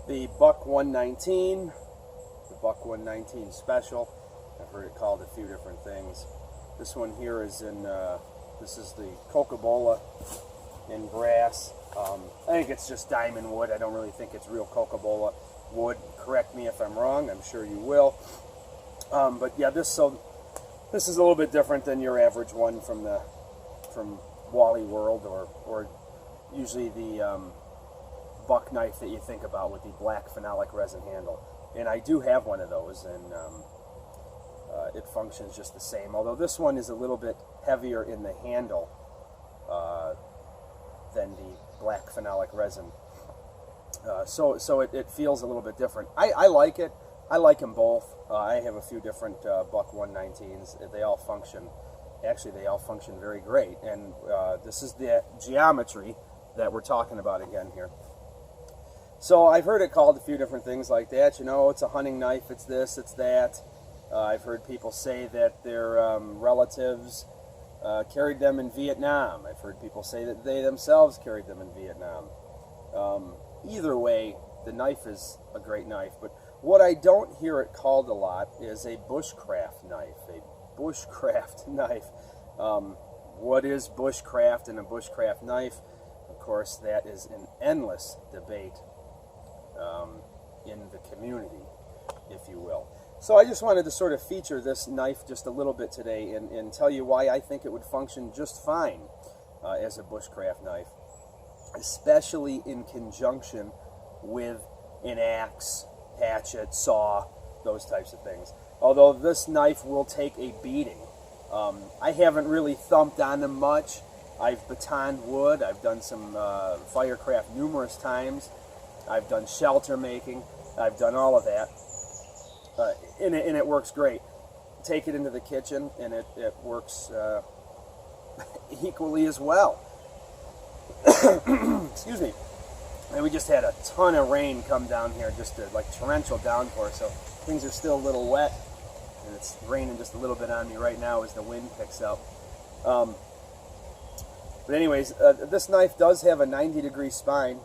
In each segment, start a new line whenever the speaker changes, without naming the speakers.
the Buck 119, the Buck 119 Special. I've heard it called a few different things. This one here is in, this is the Coca-Cola in brass. I think it's just diamond wood. I don't really think it's real Coca-Cola wood. Correct me if I'm wrong. I'm sure you will. But yeah, this is a little bit different than your average one from Wally World, or usually the buck knife that you think about with the black phenolic resin handle. And I do have one of those, and it functions just the same. Although this one is a little bit heavier in the handle than the black phenolic resin. So it feels a little bit different. I like it. I like them both. I have a few different Buck 119s. They all function, actually they all function very great. And this is the geometry that we're talking about again here. So I've heard it called a few different things like that. You know, it's a hunting knife, it's this, it's that. I've heard people say that their relatives carried them in Vietnam. I've heard people say that they themselves carried them in Vietnam. Either way, the knife is a great knife. But what I don't hear it called a lot is a bushcraft knife. A bushcraft knife. What is bushcraft and a bushcraft knife? Of course, that is an endless debate in the community, if you will. So I just wanted to sort of feature this knife just a little bit today and tell you why I think it would function just fine as a bushcraft knife, especially in conjunction with an axe, hatchet, saw, those types of things. Although this knife will take a beating. I haven't really thumped on them much. I've batoned wood. I've done some firecraft numerous times. I've done shelter making. I've done all of that. And it works great. Take it into the kitchen and it works equally as well. Excuse me. And we just had a ton of rain come down here, just like torrential downpour, so things are still a little wet, and it's raining just a little bit on me right now as the wind picks up. But anyways, this knife does have a 90-degree spine,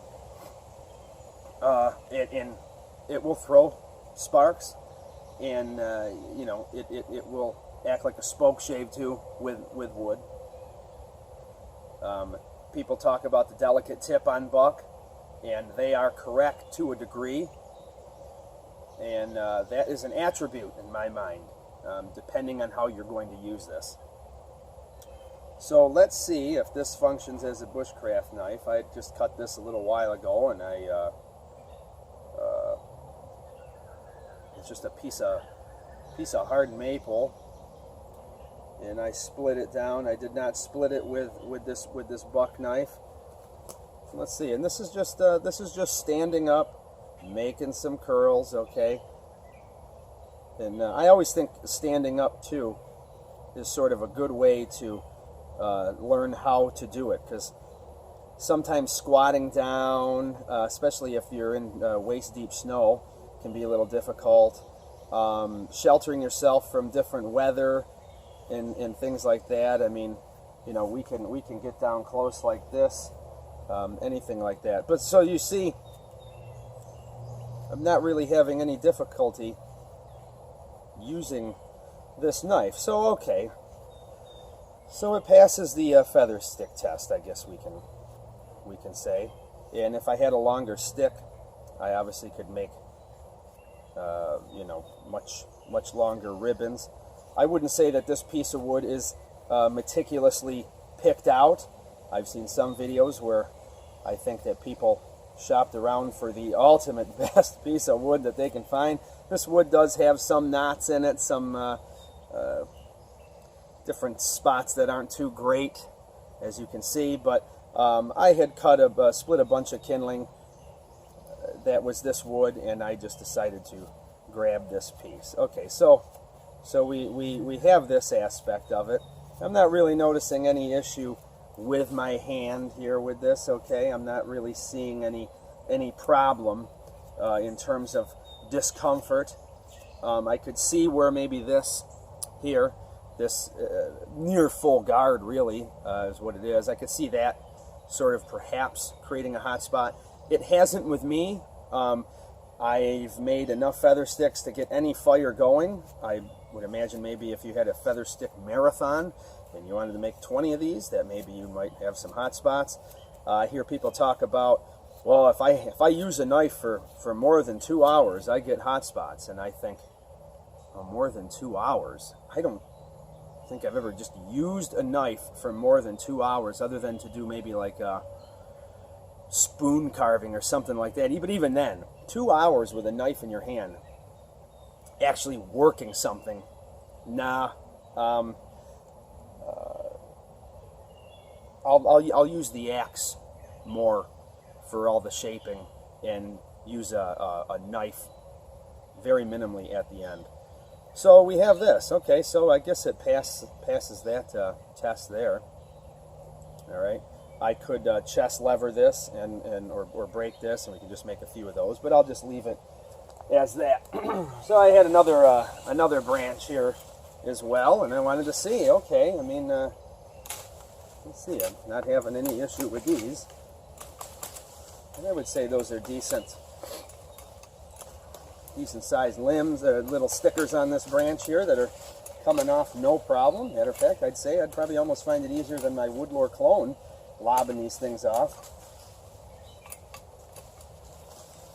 and it will throw sparks, and you know, it will act like a spoke shave too with wood. People talk about the delicate tip on buck, and they are correct to a degree, and that is an attribute in my mind, depending on how you're going to use this. So let's see if this functions as a bushcraft knife. I just cut this a little while ago, and it's just a piece of hard maple, and I split it down. I did not split it with this buck knife. Let's see, and this is just standing up, making some curls, okay? And I always think standing up too is sort of a good way to learn how to do it, because sometimes squatting down, especially if you're in waist-deep snow, can be a little difficult. Sheltering yourself from different weather and things like that. I mean, you know, we can get down close like this. Anything like that. But so you see, I'm not really having any difficulty using this knife. So okay, so it passes the feather stick test, I guess we can say. And if I had a longer stick, I obviously could make you know, much longer ribbons. I wouldn't say that this piece of wood is meticulously picked out. I've seen some videos where I think that people shopped around for the ultimate best piece of wood that they can find. This wood does have some knots in it, some different spots that aren't too great, as you can see. But I had split a bunch of kindling that was this wood, and I just decided to grab this piece. Okay, so we have this aspect of it. I'm not really noticing any issue with my hand here with this, okay? I'm not really seeing any problem in terms of discomfort. I could see where maybe this here, this near full guard really is what it is. I could see that sort of perhaps creating a hot spot. It hasn't with me. I've made enough feather sticks to get any fire going. I would imagine maybe if you had a feather stick marathon and you wanted to make 20 of these, that maybe you might have some hot spots. I hear people talk about, well, if I use a knife for more than 2 hours, I get hot spots. And I think, well, more than 2 hours? I don't think I've ever just used a knife for more than 2 hours, other than to do maybe like spoon carving or something like that. But even then, 2 hours with a knife in your hand, actually working something, nah. I'll use the axe more for all the shaping, and use a knife very minimally at the end. So we have this. Okay, so I guess it passes that test there. All right, I could chest lever this or break this, and we can just make a few of those. But I'll just leave it as that. So I had another branch here as well, and I wanted to see. Okay, I mean, let's see. I'm not having any issue with these. And I would say those are decent sized limbs. There are little stickers on this branch here that are coming off no problem. Matter of fact, I'd say I'd probably almost find it easier than my Woodlore clone lobbing these things off.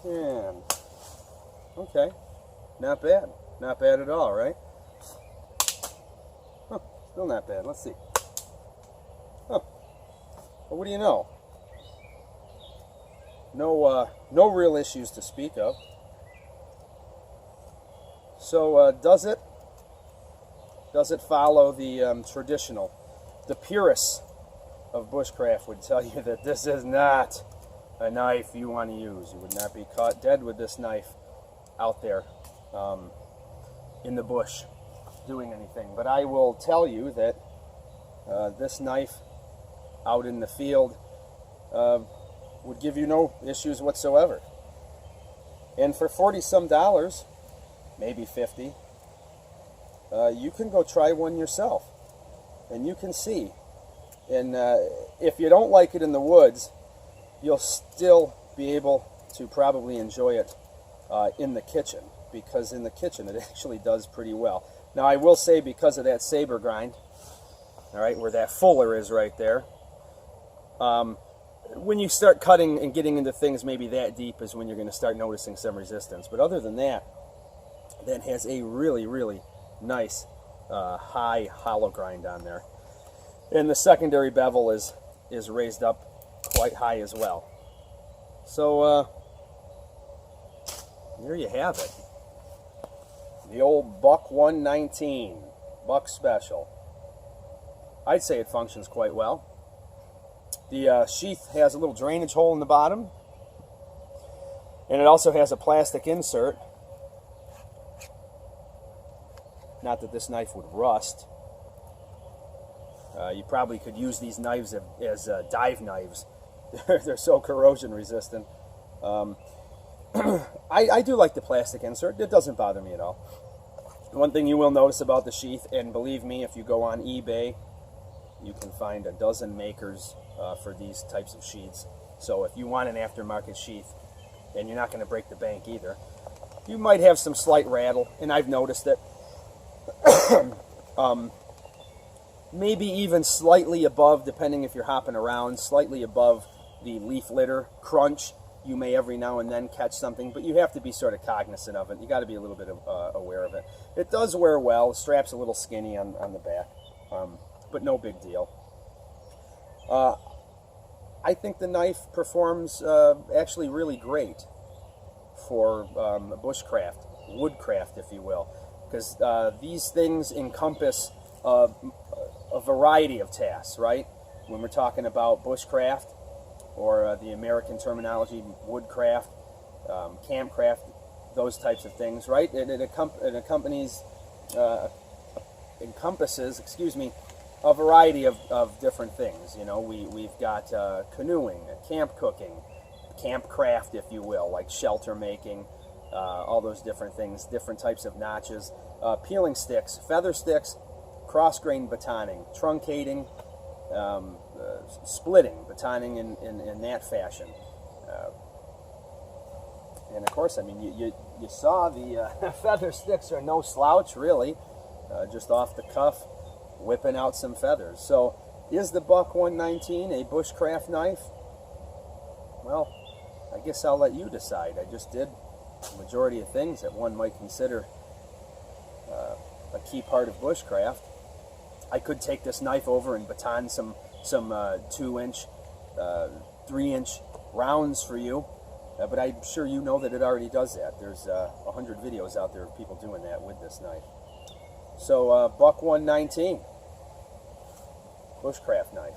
And okay, not bad. Not bad at all, right? Huh, still not bad. Let's see. Huh. Well, what do you know? No real issues to speak of. So does it follow the traditional? The purists of bushcraft would tell you that this is not a knife you want to use. You would not be caught dead with this knife out there in the bush doing anything. But I will tell you that this knife out in the field would give you no issues whatsoever. And for $40-some, maybe 50, you can go try one yourself, and you can see. And if you don't like it in the woods, you'll still be able to probably enjoy it in the kitchen, because in the kitchen it actually does pretty well. Now I will say, because of that saber grind, all right, where that fuller is right there, when you start cutting and getting into things maybe that deep is when you're going to start noticing some resistance. But other than that, that has a really, really nice high hollow grind on there. And the secondary bevel is raised up quite high as well. So there you have it. The old Buck 119, Buck Special. I'd say it functions quite well. The sheath has a little drainage hole in the bottom, and it also has a plastic insert. Not that this knife would rust. You probably could use these knives as dive knives. They're so corrosion resistant. I do like the plastic insert. It doesn't bother me at all. One thing you will notice about the sheath, and believe me, if you go on eBay, you can find a dozen makers for these types of sheaths. So if you want an aftermarket sheath, and you're not going to break the bank either, you might have some slight rattle, and I've noticed it. Maybe even slightly above, depending if you're hopping around, slightly above the leaf litter crunch. You may every now and then catch something, but you have to be sort of cognizant of it. You got to be a little bit aware of it. It does wear well. The strap's a little skinny on the back, but no big deal. I think the knife performs actually really great for bushcraft, woodcraft, if you will, because these things encompass a variety of tasks, right? When we're talking about bushcraft, or the American terminology, woodcraft, campcraft, those types of things, right? It encompasses, excuse me, a variety of different things. You know, we've got canoeing, camp cooking, campcraft, if you will, like shelter making, all those different things, different types of notches, peeling sticks, feather sticks, cross-grain batoning, truncating, splitting, batoning in that fashion. And of course, I mean, you saw the feather sticks are no slouch, really. Just off the cuff, whipping out some feathers. So, is the Buck 119 a bushcraft knife? Well, I guess I'll let you decide. I just did the majority of things that one might consider a key part of bushcraft. I could take this knife over and baton some 2-inch, 3-inch rounds for you, but I'm sure you know that it already does that. There's 100 videos out there of people doing that with this knife. So Buck 119, bushcraft knife.